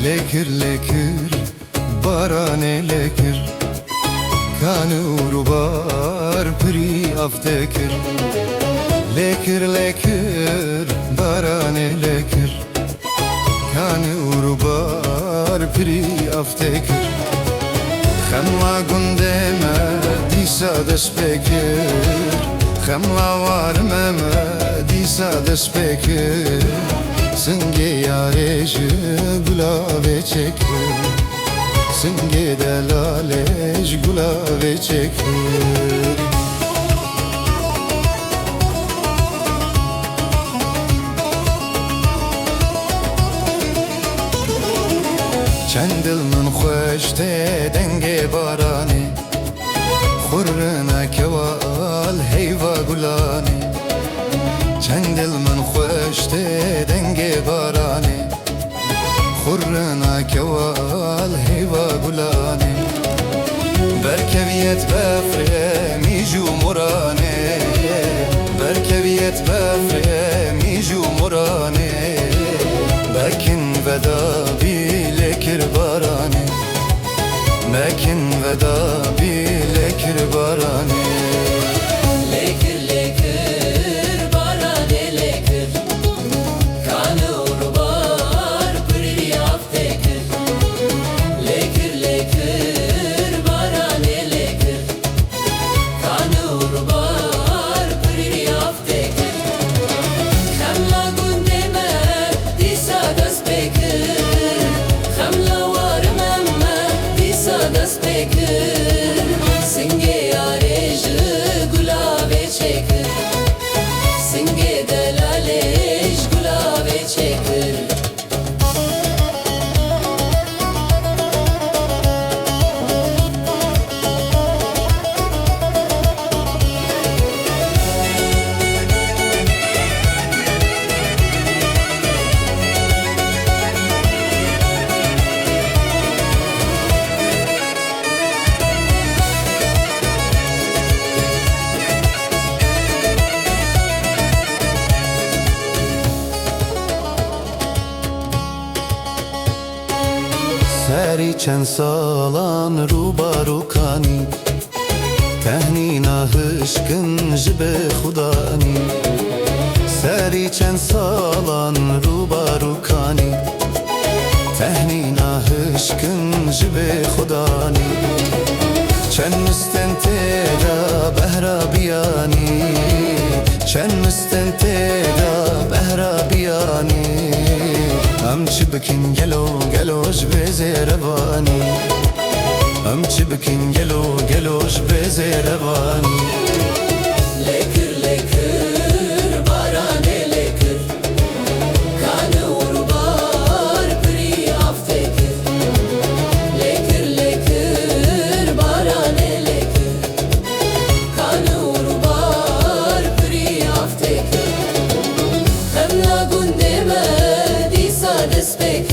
lekir lekir barane lekir kanur bar pri aftekir lekir lekir barane lekir kanur bar pri aftekir خملا گندم دیسا دست بکر خملا وارمم دیسا دست بکر سنگی یارش گلاوه چکر سنگی دلالش گلاوه چکر چند دل من خوش ته دنگ بارانی خورنا کوال هیوا گلانی چند دل من خوش ته دنگ بارانی خورنا کوال هیوا گلانی برکویت بفره میجو مرانه برکویت بفره میجو مرانه بکن ودا lekir barane mekin veda bi lekir barane lekir lekir barane lekir kanı urbar pri aftekir lekir lekir barane lekir kanı urbar pri aftekir kamla gundeme disa das bekir دست بکر سنگ یارش گلاوه چکر سنگ دلالش گلاوه چکر سری چند سالان روبارو کانی تهنینا هشکن جب خدانی سری چند سالان روبارو کانی تهنینا هشکن جب خدانی چند مستنتیدا بهرا بیانی چند مستنتیدا بهرا بیانی هم چی بکن گلو گلوش به زیروانی هم چی بکن گلو گلوش به زیروانی lekir lekir barane lekir kanı urbar pri aftekir lekir lekir barane lekir kanı urbar pri aftekir kamla gundeme disa dest bekir